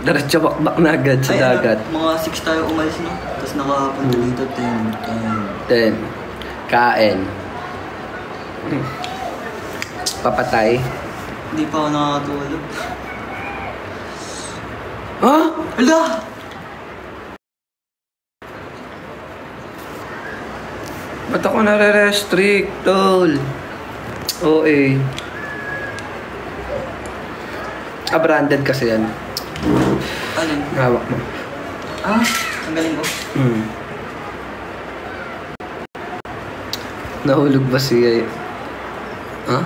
Diretso bakbak na agad sa dagat. Mga 6 tayo umalis, no? Tapos nakapunta dito, 10. Kain. Papatay. Hindi pa ako nakatulog. Ha? Hala! Ba't ako nare-restrict, tol? OA. Branded kasi yan. Alin? Hawak mo. Ang galing ko. Nahulog ba siya? Ha?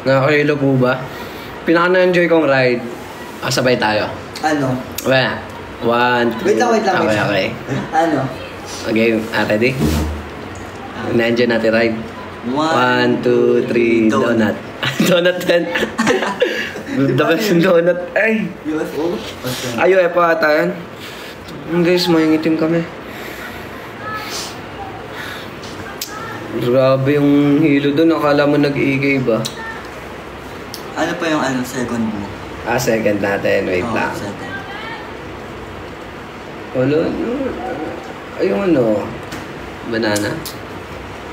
Nakakahilo po ba? Pinaka-na-enjoy kong ride. Sabay tayo. Ano? Well, 1, 2... Wait lang. Okay. Ano? Okay, ready? Na-enjoy natin ride. 1, 2, 3, donut. Donut din. The best donut. Ay! UFO? Ay, UFO ata yan. Guys, mayangitim kami. Grabe yung hilo doon. Akala mo nag-iigay ba? Ano pa yung second mo? Second natin. Wait lang. Second. Wala, ay yung banana.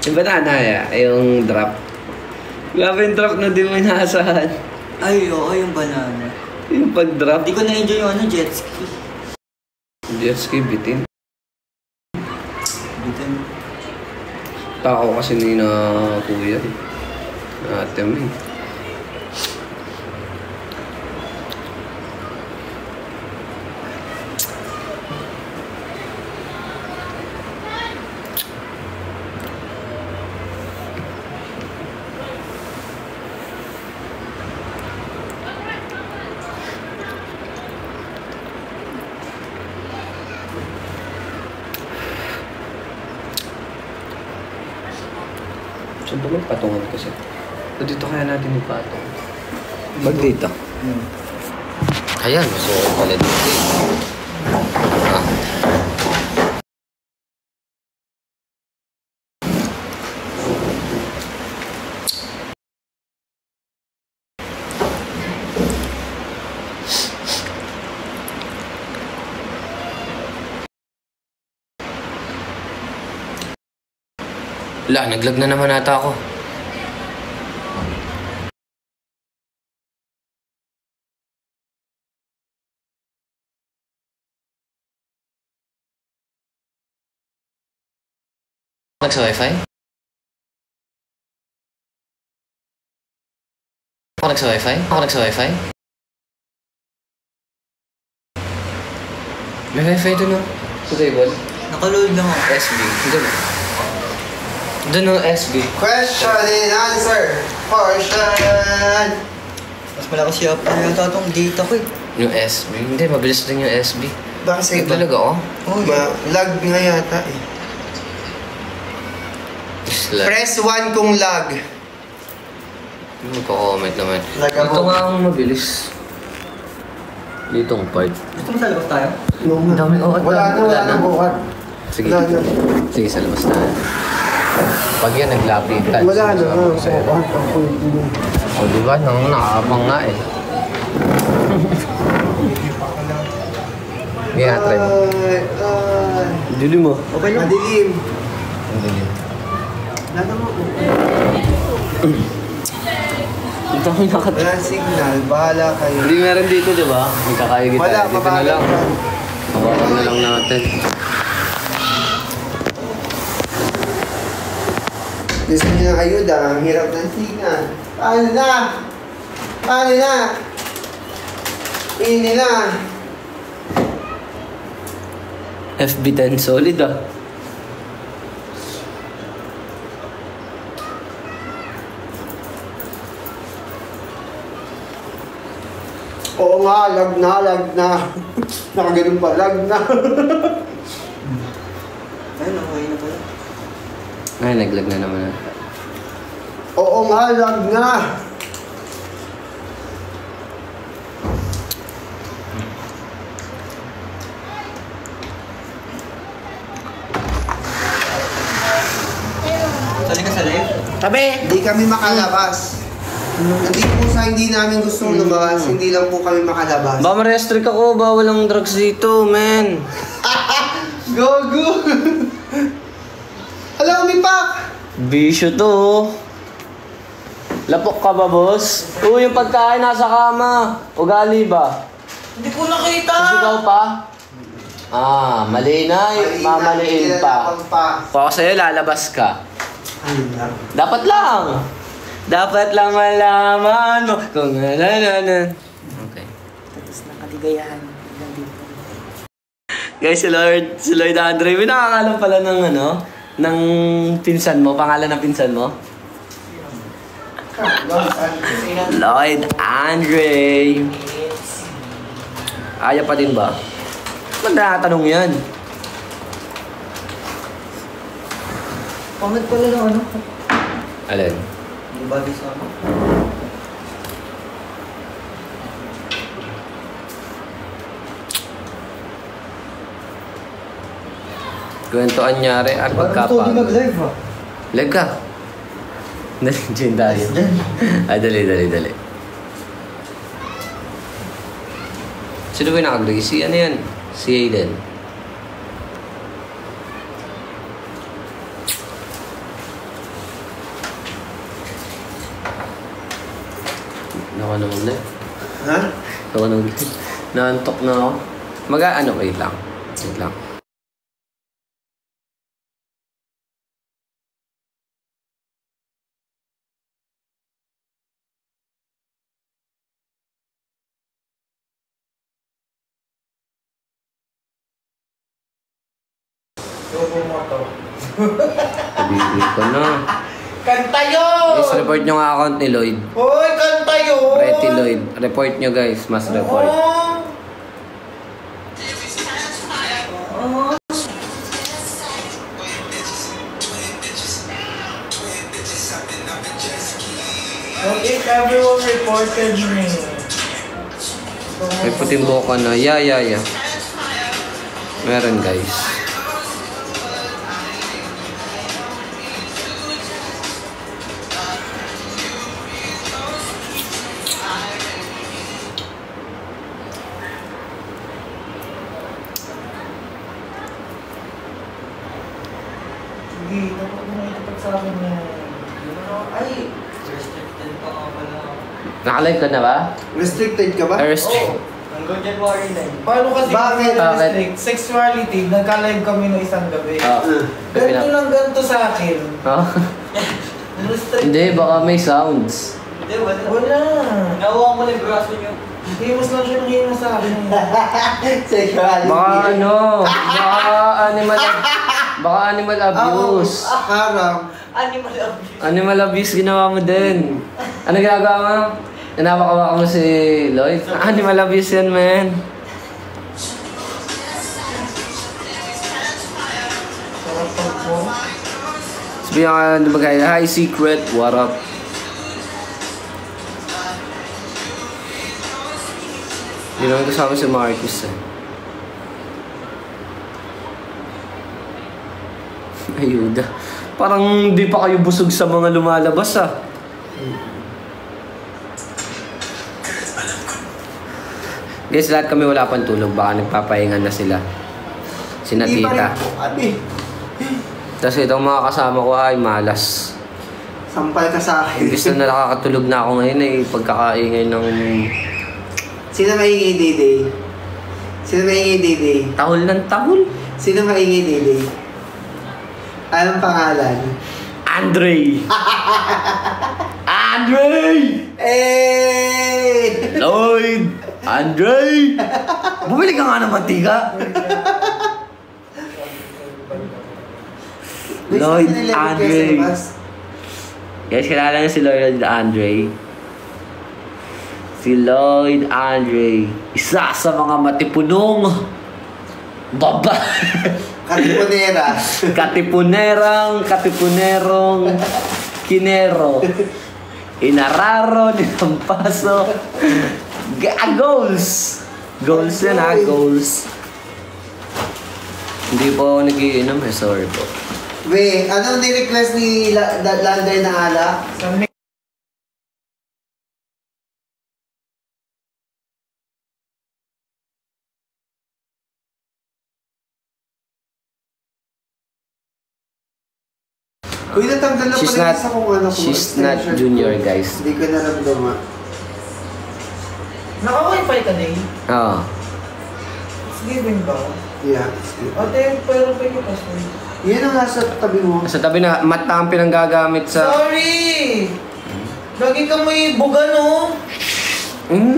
Yung banana yung drop. Grabe yung drop na di mo inaasahan. Ay, oo, yung banana. Yung pag-drop. Hindi ko na-enjoy yung jet ski. Jet ski, bitin. Bitin. Tao kasi ni na kuya. Ate mo Saan ba patungan kasi? O dito kaya natin yung patong. Bag dito. Ayan, so pala dito. Wala, naglag na naman ata ako. Sa wifi? Connect sa wifi? Connect sa wifi? May wifi doon no? Sa table? Nakaload lang ako. SB. Doon no SB. Question and answer. Portion. Mas malakas siya pa yata itong data ko eh. Yung SB? Hindi, mabilis din yung SB. Baka sa iba. Talaga ako? Lag nga yata eh. Press 1 kung lag. Magko-comment naman. Lag Ito ako. nga ang mabilis. Dito ang part. Gusto mo sa labas tayo? Ang dami. Wala na bukat. Sige. Wala na. Sige, sa labas na. Pag yan naglapitan. Wala na. O diba? Nakakapang nga eh. Kaya try mo. Dilim mo. Okay lang. Madilim. Ang dilim. Lalo mo. Ito ang nakat... Wala signal. Bahala kayo. Hindi meron dito, di ba? Magkakayagit tayo. Wala, Dito na lang. Hawakan na lang natin. Gusto niyo ng ayuda. Ang hirap ng signal. Paano na? Paano na? Ini na. FB10 solid ah. Oo nga, lag na. Nakaganon pa, lag na. Ayun, okay na pala. Ay, naglag na naman na. Oo nga, lag na. Sali ka sa live? Tabi! Hindi kami makalabas. Hindi po sa hindi namin gustong lumabas, hindi lang po kami makalabas. Baka ma-restrict ako, bawal ang drugs dito, men. Gogo! Alam mo, Pak! Bisyo to, oh. Lapok ka ba, boss? Oo, yung pagkain nasa kama. Ugali ba? Hindi ko nakita! Sisigaw pa? Ah, mali na. Mamaliin pa. Kung ako sa'yo, lalabas ka. Dapat lang. Dapat lang malaman mo kung nanananan. Okay. Tapos nakaligayahan. Guys, si Lloyd Andre, may nakakalam pala ng ano, ng pinsan mo, pangalan ng pinsan mo? Lloyd Andre. Ayaw pa din ba? Ba't nakatanong yan? Comment pala ng ano? Alin? Hindi bagay sa ako. Kwentuan nyari at Hindi pagkapag. mag-live ah. Live ka. Dali, dyan tayo. Ay, dali. Sino ba yung nakaglagay? Si ano yan? Si Aiden. Naku na mag-live. Ha? Naku na mag-live. Naantok na ako. Wait lang. Wait lang. Sabihin ko na. Kanta yun! Guys, report nyo nga account ni Lloyd. Hoy, kanta yun! Pretty Lloyd. Report nyo guys. Mas report. Okay, everyone reported me. May puting buhok ka na. Yeah. Meron guys. Sige, dapat mo itapat sa akin na. Ay, restricted pa nga pala ako. Naka-live ka na ba? Restricted ka ba? Restrict. Hanggang January 9. Paano kasi Bakit? restrict? Sexuality, nagka-live kami no isang gabi. Ganito lang ganito sa akin. Oh? Restricted. Hindi, baka may sounds. Hindi, wala. Wala. Nakuha mo lang yung braso niyo. Himos lang siya nangihimo sa akin. Sexuality. Baka animal abuse. Haram. Animal abuse. Animal abuse ginawa mo din. Ano ginagawa mo? Inawak-awak mo si Lloyd? Animal abuse yan, man. Sarap pag po. Sabihan ka, magkaya, hi secret, what up? Hindi naman kasama si Marcus eh. Ayuda. Parang di pa kayo busog sa mga lumalabas ah. Guys, lahat kami wala pang tulog. Baka nagpapahinga na sila. Sina Hindi pa tita. rin po kami. Tapos itong mga kasama ko ay malas. Sampal ka sa akin. Gusto na nakakatulog na ako ngayon ay pagkakaingay ng Sino maingay, Dede? Sino maingay, Dede? tahol ng tahol. Sino maingay, Dede? Anong pangalan? Andre! Andre! Eh! Lloyd! Andre! Bumili ka nga ng mantika. Lloyd Andre. Guys, kilala niyo si Lloyd Andre. Si Lloyd Andre. Isa sa mga matipunong baba. Katipuneras. Katipunerong, kinero. Inararo, ninampaso. Goals! Goals yan ha, goals. Hindi po ako nagiinom eh, sorry po. Wait, anong ni-request ni Lander na alak? Uy, natanggal na She's pala not- yung isa kong ano ko. She's not junior, guys. Hindi ko naramdaman. Naka-wifi ka din? Oo. It's given ba? Yeah, it's good. Ate, pero pa yung password. Yan ang nasa tabi mo. Sa tabi na, mata ang pinanggagamit sa... Sorry! Lagi ka may buga, no?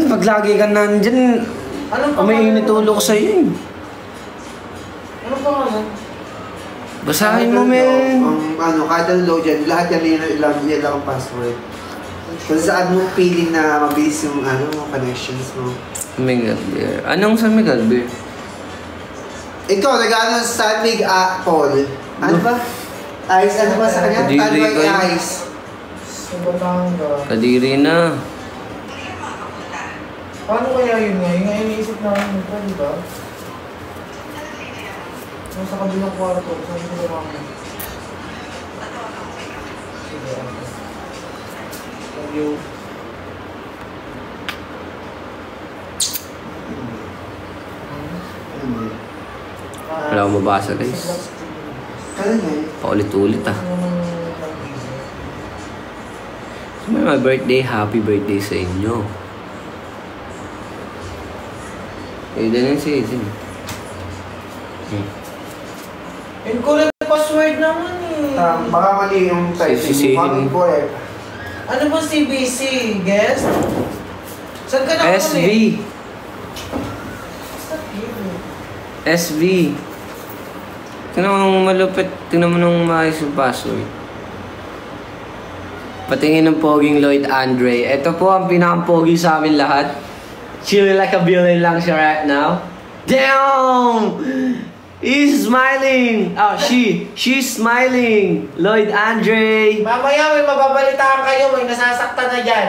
Pag lagi ka nandyan, Anong may initulo ko sa'yo eh. Anong pangalan? Basahin mo, men. Ang kahit ang load yan, lahat yan lang ang password. Kung saan mo feeling na mabilis yung connections mo. Miguel Beer. Anong sa Miguel Beer? Ikaw, nag-ano sa Mig Paul? Ano ba? Ice, ano ba sa kanya? Kadiri Tanway ko yun. Ice. Sa Batangas. Kadiri na. Paano kaya yun nga? Yung nga iniisip namin ito, di ba? Nasa kabilang kwarto, sabi ko lang kami. Sige, ate. Love you. Wala akong mabasa, guys. Kaya nga eh. Paulit-ulit ah. May my birthday, happy birthday sa inyo. Eh, din yung season. Incorrect password naman eh. Baka mali yung typing Sisihin. mo. Bakit po eh? Ano ba CBC? Guest? Saan ka na SV. SV. Tingnan mo nung malupit. Tingnan mo nung maayos yung password. Patingin ng poging Lloyd Andre. Ito po ang pinaka-pogi sa amin lahat. Chilling like a villain lang siya right now. Damn! He's smiling! Oh, she's smiling! Lloyd Andre! Mamaya may mababalitaan kayo, may nasasaktan na dyan.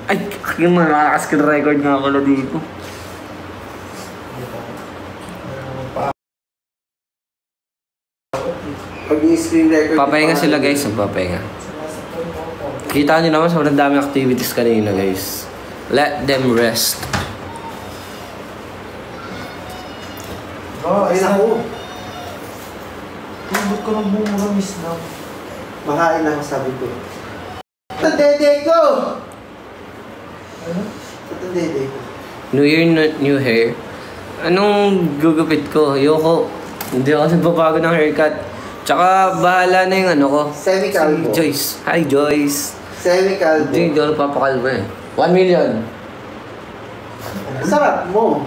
Ay, yung malakas ka record nga pala dito. Pag i-screen record. Papahinga sila guys, papahinga. Kita nyo naman, sobrang daming activities kanina guys. Let them rest. Ay naku. Ba't ko nang bumuramis na? Makain ako sabi ko. Ito dede ko! Ano? Ito dede ko. New Year, new hair. Anong gugupit ko? Ayoko. Hindi ako nagbabago ng haircut. Tsaka bahala na yung ano ko. Semi-calvo. Si Joyce. Hi Joyce. Semi-calvo. Hindi ako nagpapakalbo eh. 1 million. Sarap mo.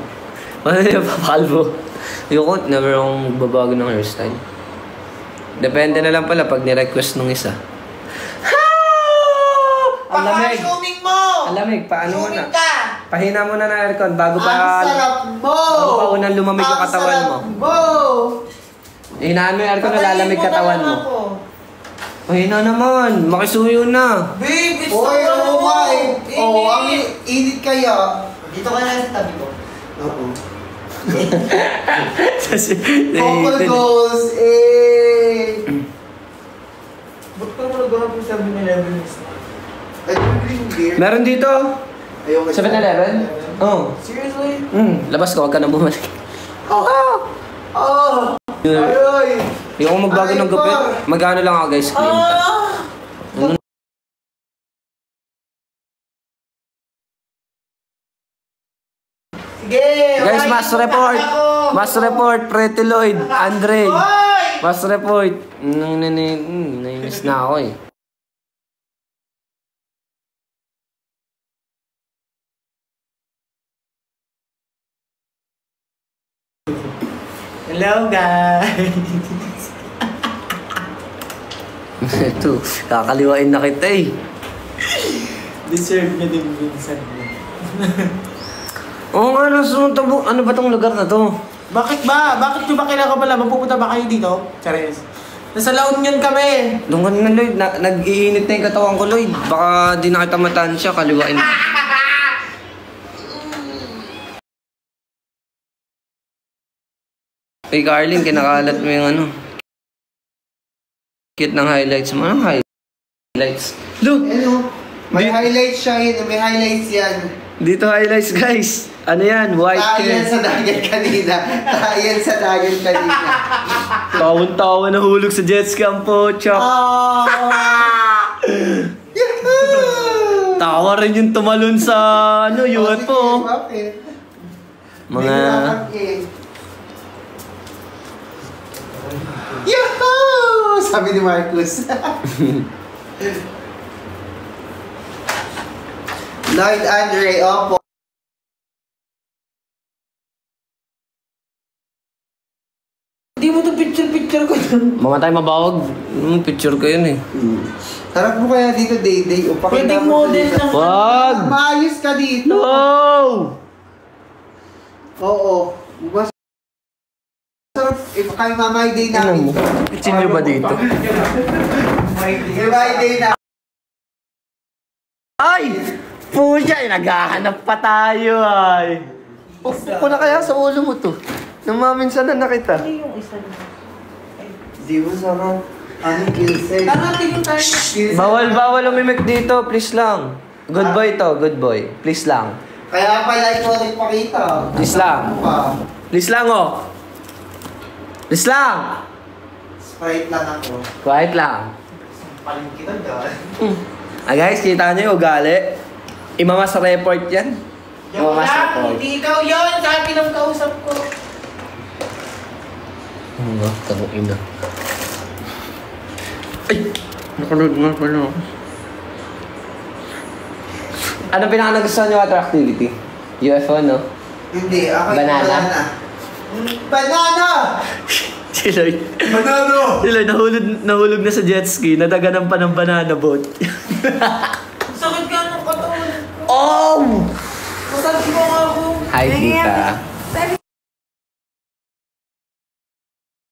Wala na papakalbo. Ayoko, never akong babago ng hairstyle. Depende na lang pala pag ni-request nung isa. Ang lamig. Baka-zooming mo! Ang lamig, paano mo na? Zooming ka! Pahina mo na ng aircon bago Ang pa... sarap mo! Bago pa unang lumamig yung katawan mo. Ang sarap mo! Hinaan mo yung aircon na lalamig Patayin katawan na mo. lang ako. Pahina naman, makisuyo na. Babe, it's Oy, so oo nga eh. init. Oo, ang init kaya. Dito ka na sa tabi ko. Oo. Kasi, Couple goals, eh! Ba't ka naman naghanap yung 7-Eleven is na? Ay, green beer. meron dito. Ayoko 7-Eleven? Oo. Seriously? Labas ka, huwag ka nang bumalik. Oh! Oh! Aroy! Yung kung magbago ng gupit, magkano lang ako guys, clean cut. Sige! Guys, okay, mass report! ako. Mass report, Pretty Lloyd, Andre. Hoy! Mass report. Nainis na ako eh. Hello guys! Ito, kakaliwain na kita eh. Deserve niya din minsan mo. Oo nga, ano ba tong lugar na to? Bakit ba? Bakit nyo ba kailangan pala? Mapupunta ba kayo dito? Charis. Nasa La Union kami. Doon ka na, Lloyd. Nag-iinit na yung katawan ko, Lloyd. Baka di na kita matansya, kaliwain. Hey, Carlin, kinakalat mo yung ano. Cute ng highlights mo. Anong highlights? Look! Ano? May highlights siya yun. May highlights yan. Dito highlights, guys. Ano yan? White Tayan sa dagat kanina. Tayan sa dagat kanina. Tawon-tawa na hulog sa jet ski ang pochak. Tawa rin yung tumalon sa ano, UFO. Mga... Yahoo! Sabi ni Marcus. Lloyd Andre, opo. Hindi mo to picture ko yun. Mga tayo mabawag. Picture ko yun eh. Harap mo kaya dito, Day-Day. O pakita Pwede mo model dito. ng... Wag! Maayos ka dito. No! Oo. Mas sarap. If kayo mamay day Ano namin. mo? Pitchin nyo ba dito? Mamay day na. Ay! Pucha! Naghahanap pa tayo ay. Upo na kaya sa ulo mo to. Namaminsan na nakita. Yung isa na. Di mo sarap. Ano kilse? Tarating tayo. Bawal umimik dito. Please lang. Good boy to. Good boy. Please lang. Kaya pala ikaw rin pakita. Please lang. Ano pa? Please lang oh. Please lang. Sprite lang ako. Quiet lang. Paling kita dyan. Ah guys, kita nyo yung ugali. Imamas report yan. Yung lang, hindi ikaw yun. Sabi ng kausap ko. Ano ba? Tanong ina. Ay! Nakaload nga pala. Ano pinaka-nagustuhan nyo water activity? UFO, no? Hindi, ako yung Banana? banana. Banana! Si Lloyd. Banana! Si Lloyd, nahulog na sa jet ski. Nadaganan pa ng banana boat. Sakit ka ng katawan. Oh! Masakit mo nga ako. Hi, tita.